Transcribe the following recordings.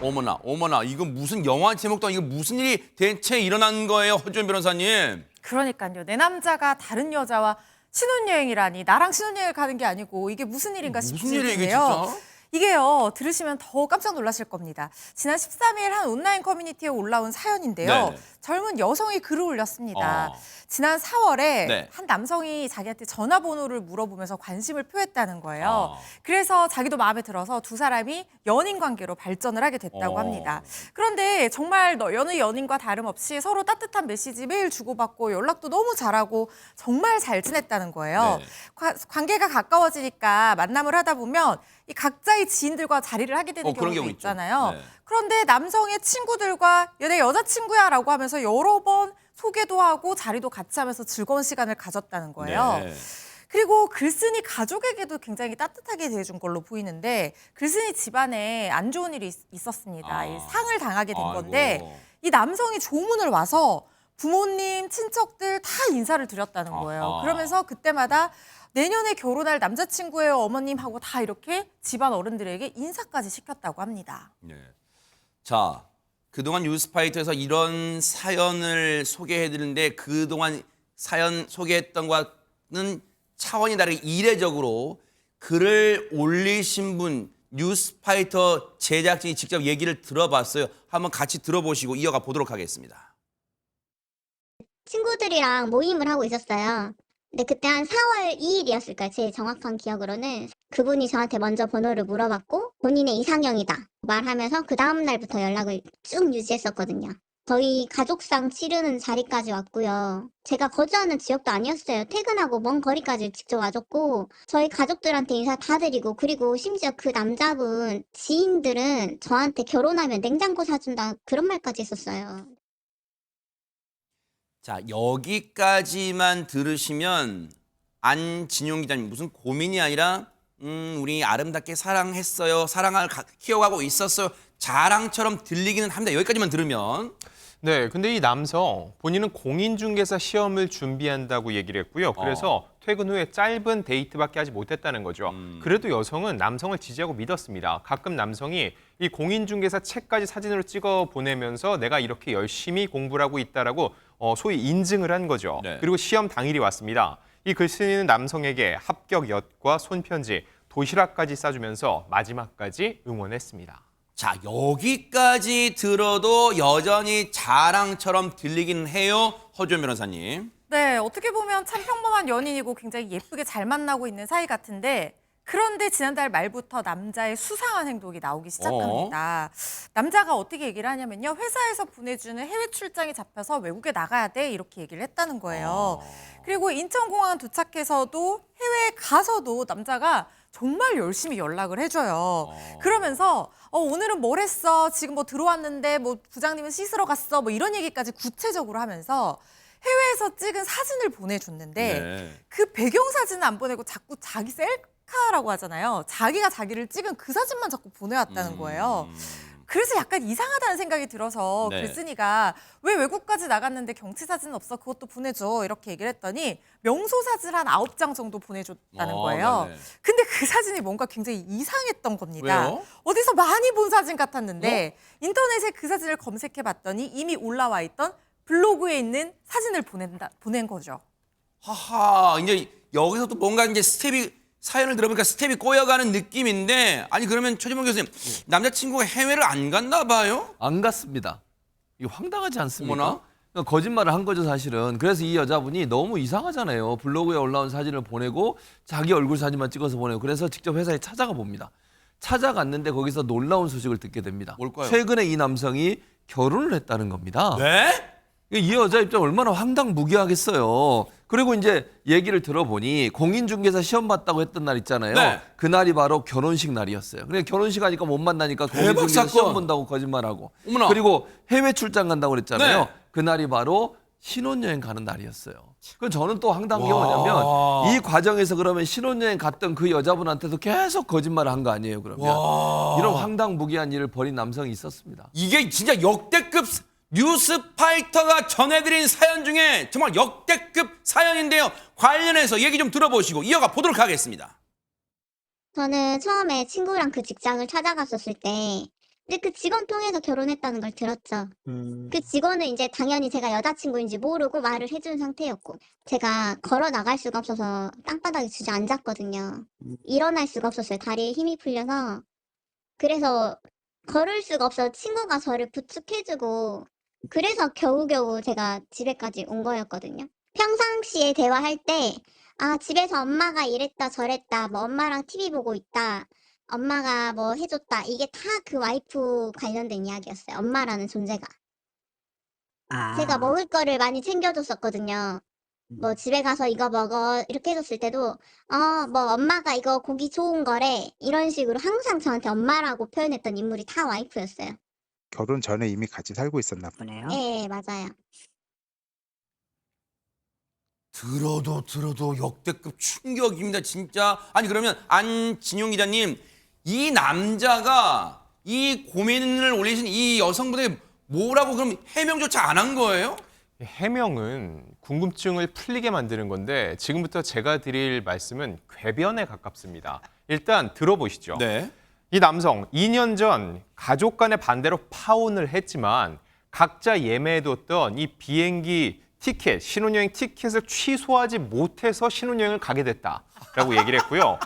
어머나, 어머나. 이거 무슨 영화 제목도 아니고 무슨 일이 대체 일어난 거예요, 허지원 변호사님? 그러니까요. 내 남자가 다른 여자와 신혼여행이라니. 나랑 신혼여행을 가는 게 아니고 이게 무슨 일인가 무슨 싶으실 일이에요, 이게 텐데요. 진짜? 이게요. 들으시면 더 깜짝 놀라실 겁니다. 지난 13일 한 온라인 커뮤니티에 올라온 사연인데요. 네네. 젊은 여성이 글을 올렸습니다. 어. 지난 4월에 네. 한 남성이 자기한테 전화번호를 물어보면서 관심을 표했다는 거예요. 어. 그래서 자기도 마음에 들어서 두 사람이 연인 관계로 발전을 하게 됐다고 어. 합니다. 그런데 정말 여느 연인과 다름없이 서로 따뜻한 메시지 매일 주고받고 연락도 너무 잘하고 정말 잘 지냈다는 거예요. 네. 관계가 가까워지니까 만남을 하다 보면 이 각자의 지인들과 자리를 하게 되는 그런 경우도 경우 있죠. 있잖아요. 네. 그런데 남성의 친구들과 내 여자친구야 라고 하면서 여러 번 소개도 하고 자리도 같이 하면서 즐거운 시간을 가졌다는 거예요. 네. 그리고 글쓴이 가족에게도 굉장히 따뜻하게 대해준 걸로 보이는데 글쓴이 집안에 안 좋은 일이 있었습니다. 이 상을 당하게 된 건데 아이고. 이 남성이 조문을 와서 부모님, 친척들 다 인사를 드렸다는 거예요. 아하. 그러면서 그때마다 내년에 결혼할 남자친구예요, 어머님하고 다 이렇게 집안 어른들에게 인사까지 시켰다고 합니다. 네. 자, 그동안 뉴스파이터에서 이런 사연을 소개해드리는데 그동안 사연 소개했던 것과는 차원이 다르게 이례적으로 글을 올리신 분, 뉴스파이터 제작진이 직접 얘기를 들어봤어요. 한번 같이 들어보시고 이어가 보도록 하겠습니다. 친구들이랑 모임을 하고 있었어요. 근데 그때 한 4월 2일이었을 거예요. 제 정확한 기억으로는. 그분이 저한테 먼저 번호를 물어봤고 본인의 이상형이다 말하면서 그 다음 날부터 연락을 쭉 유지했었거든요. 저희 가족상 치르는 자리까지 왔고요. 제가 거주하는 지역도 아니었어요. 퇴근하고 먼 거리까지 직접 와줬고 저희 가족들한테 인사 다 드리고 그리고 심지어 그 남자분 지인들은 저한테 결혼하면 냉장고 사준다 그런 말까지 했었어요. 자, 여기까지만 들으시면 안진용 기자님 무슨 고민이 아니라 우리 아름답게 사랑했어요. 사랑을 키워가고 있었어요. 자랑처럼 들리기는 합니다. 여기까지만 들으면. 네, 근데 이 남성 본인은 공인중개사 시험을 준비한다고 얘기를 했고요. 그래서 퇴근 후에 짧은 데이트밖에 하지 못했다는 거죠. 그래도 여성은 남성을 지지하고 믿었습니다. 가끔 남성이 이 공인중개사 책까지 사진으로 찍어 보내면서 내가 이렇게 열심히 공부를 하고 있다라고 소위 인증을 한 거죠. 네. 그리고 시험 당일이 왔습니다. 이 글쓴이는 남성에게 합격 엿과 손편지, 도시락까지 싸주면서 마지막까지 응원했습니다. 자, 여기까지 들어도 여전히 자랑처럼 들리긴 해요. 허지원 변호사님. 네, 어떻게 보면 참 평범한 연인이고 굉장히 예쁘게 잘 만나고 있는 사이 같은데 그런데 지난달 말부터 남자의 수상한 행동이 나오기 시작합니다. 남자가 어떻게 얘기를 하냐면요. 회사에서 보내주는 해외 출장이 잡혀서 외국에 나가야 돼 이렇게 얘기를 했다는 거예요. 그리고 인천공항 도착해서도 해외에 가서도 남자가 정말 열심히 연락을 해줘요. 그러면서 오늘은 뭘 했어? 지금 뭐 들어왔는데 뭐 부장님은 씻으러 갔어? 뭐 이런 얘기까지 구체적으로 하면서 해외에서 찍은 사진을 보내줬는데 네. 그 배경 사진은 안 보내고 자꾸 자기 셀카라고 하잖아요. 자기가 자기를 찍은 그 사진만 자꾸 보내왔다는 거예요. 그래서 약간 이상하다는 생각이 들어서 네. 글쓴이가 왜 외국까지 나갔는데 경치 사진 없어? 그것도 보내줘. 이렇게 얘기를 했더니 명소 사진 한 9장 정도 보내줬다는 거예요. 네네. 근데 그 사진이 뭔가 굉장히 이상했던 겁니다. 왜요? 어디서 많이 본 사진 같았는데 인터넷에 그 사진을 검색해봤더니 이미 올라와 있던 블로그에 있는 사진을 보낸 거죠. 하하, 이제 여기서 또 뭔가 이제 사연을 들어보니까 스텝이 꼬여가는 느낌인데, 아니 그러면 최진봉 교수님, 남자친구가 해외를 안 갔나 봐요? 안 갔습니다. 이거 황당하지 않습니까? 어머나. 그러니까 거짓말을 한 거죠, 사실은. 그래서 이 여자분이 너무 이상하잖아요. 블로그에 올라온 사진을 보내고 자기 얼굴 사진만 찍어서 보내고 그래서 직접 회사에 찾아가 봅니다. 찾아갔는데 거기서 놀라운 소식을 듣게 됩니다. 뭘까요? 최근에 이 남성이 결혼을 했다는 겁니다. 네? 이 여자 입장 얼마나 황당무계하겠어요. 그리고 이제 얘기를 들어보니 공인중개사 시험 봤다고 했던 날 있잖아요. 네. 그날이 바로 결혼식 날이었어요. 그러니까 결혼식 하니까 못 만나니까 대박 공인중개사 사건. 시험 본다고 거짓말하고. 어머나. 그리고 해외 출장 간다고 그랬잖아요. 네. 그날이 바로 신혼여행 가는 날이었어요. 그럼 저는 또 황당한 게 와. 뭐냐면 이 과정에서 그러면 신혼여행 갔던 그 여자분한테도 계속 거짓말을 한 거 아니에요, 그러면. 와. 이런 황당무계한 일을 벌인 남성이 있었습니다. 이게 진짜 역대급 뉴스파이터가 전해드린 사연 중에 정말 역대급 사연인데요. 관련해서 얘기 좀 들어보시고 이어가 보도록 하겠습니다. 저는 처음에 친구랑 그 직장을 찾아갔었을 때 근데 그 직원 통해서 결혼했다는 걸 들었죠. 그 직원은 이제 당연히 제가 여자친구인지 모르고 말을 해준 상태였고, 제가 걸어 나갈 수가 없어서 땅바닥에 주저앉았거든요. 일어날 수가 없었어요. 다리에 힘이 풀려서. 그래서 걸을 수가 없어서 친구가 저를 부축해주고, 그래서 겨우겨우 제가 집에까지 온 거였거든요. 평상시에 대화할 때, 아, 집에서 엄마가 이랬다 저랬다, 뭐 엄마랑 TV 보고 있다, 엄마가 뭐 해줬다, 이게 다 그 와이프 관련된 이야기였어요. 엄마라는 존재가. 제가 먹을 거를 많이 챙겨줬었거든요. 뭐 집에 가서 이거 먹어 이렇게 해줬을 때도 뭐 엄마가 이거 고기 좋은 거래 이런 식으로 항상 저한테 엄마라고 표현했던 인물이 다 와이프였어요. 결혼 전에 이미 같이 살고 있었나 보네요. 네, 맞아요. 들어도 역대급 충격입니다, 진짜. 아니 그러면 안진용 기자님, 이 남자가 이 고민을 올리신 이 여성분에게 뭐라고 그럼 해명조차 안 한 거예요? 해명은 궁금증을 풀리게 만드는 건데 지금부터 제가 드릴 말씀은 궤변에 가깝습니다. 일단 들어보시죠. 네. 이 남성 2년 전 가족 간의 반대로 파혼을 했지만 각자 예매해뒀던 이 비행기 티켓, 신혼여행 티켓을 취소하지 못해서 신혼여행을 가게 됐다라고 얘기를 했고요.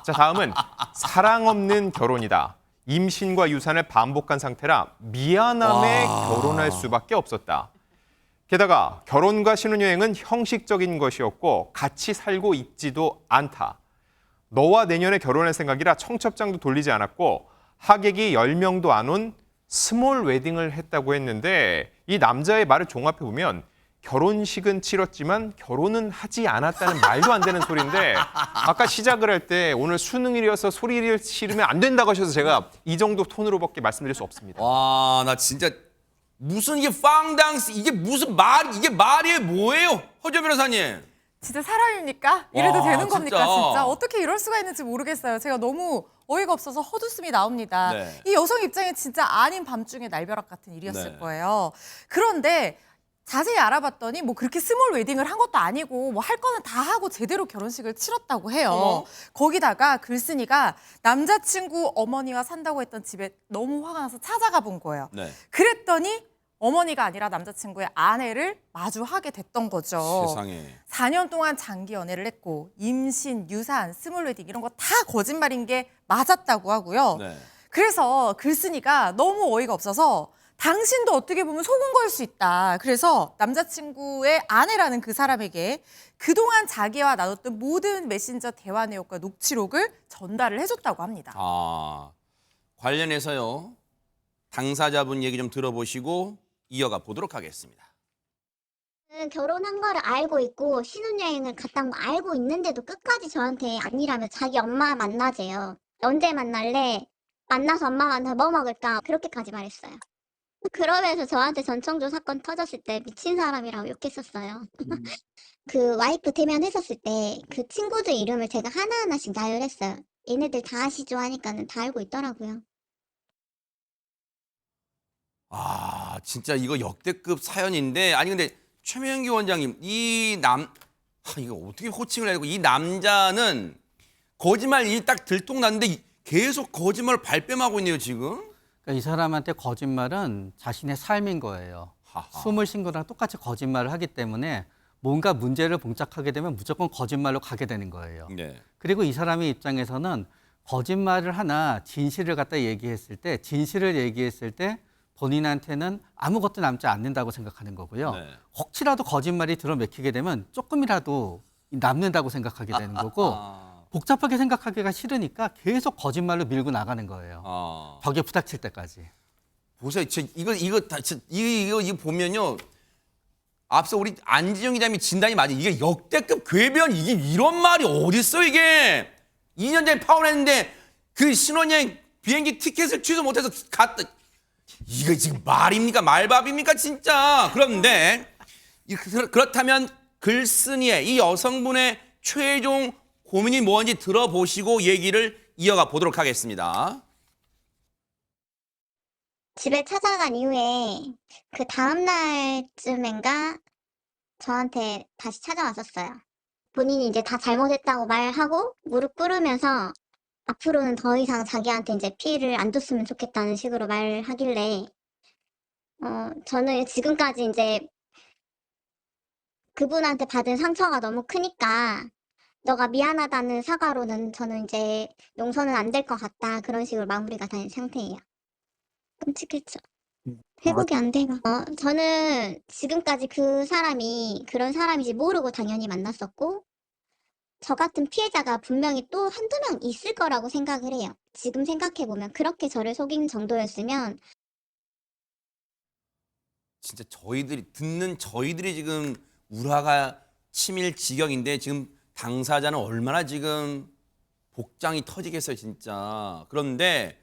자, 다음은 사랑 없는 결혼이다. 임신과 유산을 반복한 상태라 미안함에 결혼할 수밖에 없었다. 게다가 결혼과 신혼여행은 형식적인 것이었고 같이 살고 있지도 않다. 너와 내년에 결혼할 생각이라 청첩장도 돌리지 않았고 하객이 10명도 안 온 스몰 웨딩을 했다고 했는데 이 남자의 말을 종합해보면 결혼식은 치렀지만 결혼은 하지 않았다는 말도 안 되는 소리인데 아까 시작을 할 때 오늘 수능일이어서 소리를 지르면 안 된다고 하셔서 제가 이 정도 톤으로밖에 말씀드릴 수 없습니다. 와, 나 진짜 무슨 이게 빵당스 이게 무슨 이게 말이에요 뭐예요? 허재 변호사님. 진짜 사람입니까? 이래도 와, 되는 겁니까, 진짜. 진짜? 어떻게 이럴 수가 있는지 모르겠어요. 제가 너무 어이가 없어서 헛웃음이 나옵니다. 네. 이 여성 입장에 진짜 아닌 밤중에 날벼락 같은 일이었을 네. 거예요. 그런데 자세히 알아봤더니 뭐 그렇게 스몰 웨딩을 한 것도 아니고 뭐 할 거는 다 하고 제대로 결혼식을 치렀다고 해요. 어머. 거기다가 글쓴이가 남자친구 어머니와 산다고 했던 집에 너무 화가 나서 찾아가 본 거예요. 네. 그랬더니 어머니가 아니라 남자친구의 아내를 마주하게 됐던 거죠. 세상에. 4년 동안 장기 연애를 했고 임신, 유산, 스몰 웨딩 이런 거 다 거짓말인 게 맞았다고 하고요. 네. 그래서 글쓴이가 너무 어이가 없어서 당신도 어떻게 보면 속은 거일 수 있다. 그래서 남자친구의 아내라는 그 사람에게 그동안 자기와 나눴던 모든 메신저 대화 내역과 녹취록을 전달을 해줬다고 합니다. 관련해서요. 당사자분 얘기 좀 들어보시고 이어가 보도록 하겠습니다. 결혼한 거를 알고 있고 신혼여행을 갔다는 거 알고 있는데도 끝까지 저한테 아니라며 자기 엄마 만나재요. 언제 만날래? 만나서 엄마 만나서 뭐 먹을까? 그렇게까지 말했어요. 그러면서 저한테 전청조 사건 터졌을 때 미친 사람이라고 욕했었어요. 그 와이프 대면했었을 때 그 친구들 이름을 제가 하나하나씩 나열했어요. 얘네들 다 아시죠 하니까는 다 알고 있더라고요. 진짜 이거 역대급 사연인데 아니 근데 최명기 원장님 이거 어떻게 호칭을 해야 되고 이 남자는 거짓말 일이 딱 들통났는데 계속 거짓말을 발뺌하고 있네요 지금. 그러니까 이 사람한테 거짓말은 자신의 삶인 거예요. 하하. 숨을 쉰 거랑 똑같이 거짓말을 하기 때문에 뭔가 문제를 봉착하게 되면 무조건 거짓말로 가게 되는 거예요. 네. 그리고 이 사람의 입장에서는 거짓말을 하나 진실을 갖다 얘기했을 때 진실을 얘기했을 때 본인한테는 아무것도 남지 않는다고 생각하는 거고요. 네. 혹시라도 거짓말이 들어맥히게 되면 조금이라도 남는다고 생각하게 되는 거고 복잡하게 생각하기가 싫으니까 계속 거짓말로 밀고 나가는 거예요. 벽에 부닥칠 때까지. 보세요. 이거 보면요. 앞서 우리 안진영 기자님이 진단이 맞아요. 이게 역대급 궤변 이게 이런 말이 어딨어 이게. 2년 전에 파혼했는데 그 신혼여행 비행기 티켓을 취소 못해서 갔다. 이거 지금 말입니까? 말밥입니까? 진짜. 그런데 그렇다면 글쓴이의 이 여성분의 최종 고민이 뭔지 들어보시고 얘기를 이어가 보도록 하겠습니다. 집에 찾아간 이후에 그 다음 날쯤인가 저한테 다시 찾아왔었어요. 본인이 이제 다 잘못했다고 말하고 무릎 꿇으면서 앞으로는 더 이상 자기한테 이제 피해를 안 줬으면 좋겠다는 식으로 말하길래 저는 지금까지 이제 그분한테 받은 상처가 너무 크니까 너가 미안하다는 사과로는 저는 이제 용서는 안 될 것 같다. 그런 식으로 마무리가 된 상태예요. 끔찍했죠. 회복이 안 돼요. 저는 지금까지 그 사람이 그런 사람인지 모르고 당연히 만났었고 저 같은 피해자가 분명히 또 한두 명 있을 거라고 생각을 해요. 지금 생각해보면 그렇게 저를 속인 정도였으면 진짜 듣는 저희들이 지금 우라가 치밀 지경인데 지금 당사자는 얼마나 지금 복장이 터지겠어요, 진짜. 그런데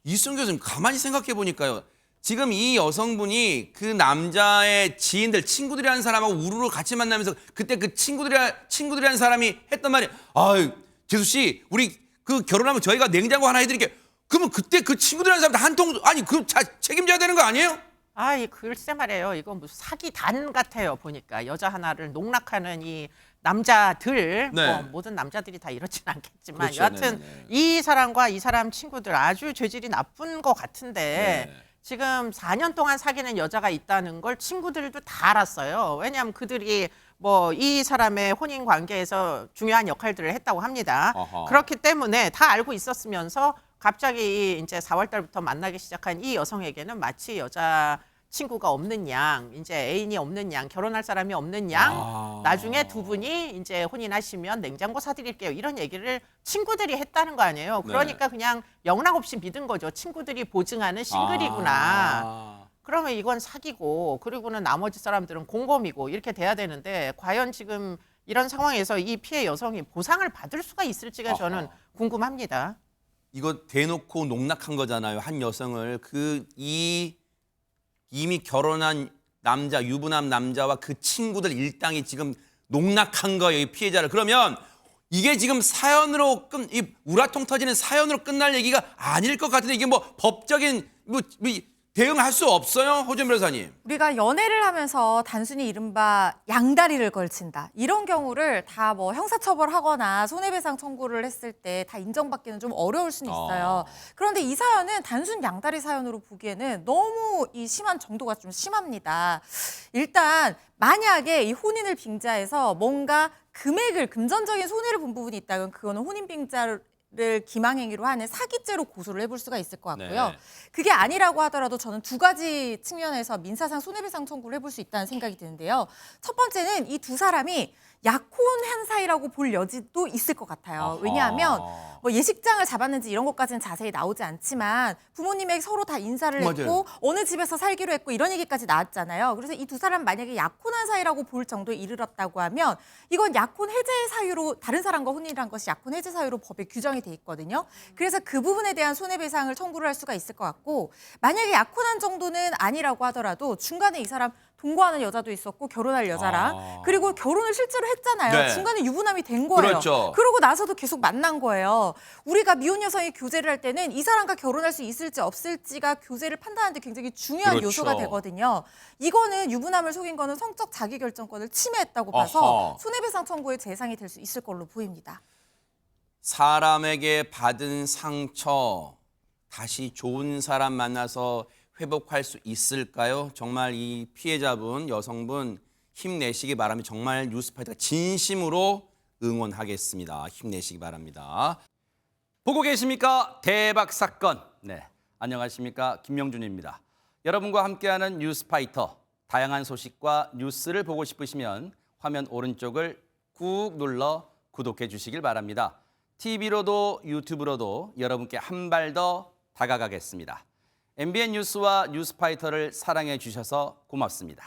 이수정 교수님 가만히 생각해 보니까요. 지금 이 여성분이 그 남자의 지인들, 친구들이라는 사람하고 우르르 같이 만나면서 그때 그 친구들이라는 사람이 했던 말이 아유, 재수 씨, 우리 그 결혼하면 저희가 냉장고 하나 해드릴게요. 그러면 그때 그 친구들이라는 사람들 한 통, 아니, 그 책임져야 되는 거 아니에요? 아이 글쎄 말이에요. 이건 무슨 사기단 같아요. 보니까 여자 하나를 농락하는 이 남자들, 네. 뭐 모든 남자들이 다 이렇진 않겠지만 그렇죠. 여하튼 네네네. 이 사람과 이 사람 친구들 아주 죄질이 나쁜 것 같은데 네. 지금 4년 동안 사귀는 여자가 있다는 걸 친구들도 다 알았어요. 왜냐하면 그들이 뭐 이 사람의 혼인 관계에서 중요한 역할들을 했다고 합니다. 어허. 그렇기 때문에 다 알고 있었으면서 갑자기 이제 4월 달부터 만나기 시작한 이 여성에게는 마치 여자 친구가 없는 양, 이제 애인이 없는 양, 결혼할 사람이 없는 양, 나중에 두 분이 이제 혼인하시면 냉장고 사드릴게요. 이런 얘기를 친구들이 했다는 거 아니에요. 그러니까 그냥 영락 없이 믿은 거죠. 친구들이 보증하는 싱글이구나. 그러면 이건 사기고, 그리고는 나머지 사람들은 공범이고 이렇게 돼야 되는데 과연 지금 이런 상황에서 이 피해 여성이 보상을 받을 수가 있을지가 저는 궁금합니다. 이거 대놓고 농락한 거잖아요. 한 여성을 이미 결혼한 남자, 유부남 남자와 그 친구들 일당이 지금 농락한 거예요. 이 피해자를. 그러면 이게 지금 사연으로 이 우라통 터지는 사연으로 끝날 얘기가 아닐 것 같은데 이게 뭐 법적인 대응할 수 없어요, 호준 변호사님? 우리가 연애를 하면서 단순히 이른바 양다리를 걸친다. 이런 경우를 다 뭐 형사처벌하거나 손해배상 청구를 했을 때 다 인정받기는 좀 어려울 수는 있어요. 그런데 이 사연은 단순 양다리 사연으로 보기에는 너무 이 심한 정도가 좀 심합니다. 일단 만약에 이 혼인을 빙자해서 뭔가 금전적인 손해를 본 부분이 있다면 그거는 혼인 빙자를 기망행위로 하는 사기죄로 고소를 해볼 수가 있을 것 같고요. 네. 그게 아니라고 하더라도 저는 두 가지 측면에서 민사상 손해배상 청구를 해볼 수 있다는 생각이 드는데요. 첫 번째는 이 두 사람이 약혼한 사이라고 볼 여지도 있을 것 같아요. 왜냐하면 뭐 예식장을 잡았는지 이런 것까지는 자세히 나오지 않지만 부모님에게 서로 다 인사를 했고 어느 집에서 살기로 했고 이런 얘기까지 나왔잖아요. 그래서 이 두 사람 만약에 약혼한 사이라고 볼 정도에 이르렀다고 하면 이건 약혼 해제 사유로 다른 사람과 혼인한 것이 약혼 해제 사유로 법에 규정이 돼 있거든요. 그래서 그 부분에 대한 손해배상을 청구를 할 수가 있을 것 같고 만약에 약혼한 정도는 아니라고 하더라도 중간에 이 사람 동거하는 여자도 있었고 결혼할 여자랑 그리고 결혼을 실제로 했잖아요. 네. 중간에 유부남이 된 거예요. 그렇죠. 그러고 나서도 계속 만난 거예요. 우리가 미혼 여성이 교제를 할 때는 이 사람과 결혼할 수 있을지 없을지가 교제를 판단하는데 굉장히 중요한 그렇죠. 요소가 되거든요. 이거는 유부남을 속인 거는 성적 자기결정권을 침해했다고 봐서 어허. 손해배상 청구의 대상이 될 수 있을 걸로 보입니다. 사람에게 받은 상처 다시 좋은 사람 만나서 회복할 수 있을까요? 정말 이 피해자분, 여성분 힘내시기 바랍니다. 정말 뉴스파이터가 진심으로 응원하겠습니다. 힘내시기 바랍니다. 보고 계십니까? 대박 사건. 네, 안녕하십니까? 김명준입니다. 여러분과 함께하는 뉴스파이터. 다양한 소식과 뉴스를 보고 싶으시면 화면 오른쪽을 꾹 눌러 구독해 주시길 바랍니다. TV로도 유튜브로도 여러분께 한 발 더 다가가겠습니다. MBN 뉴스와 뉴스파이터를 사랑해 주셔서 고맙습니다.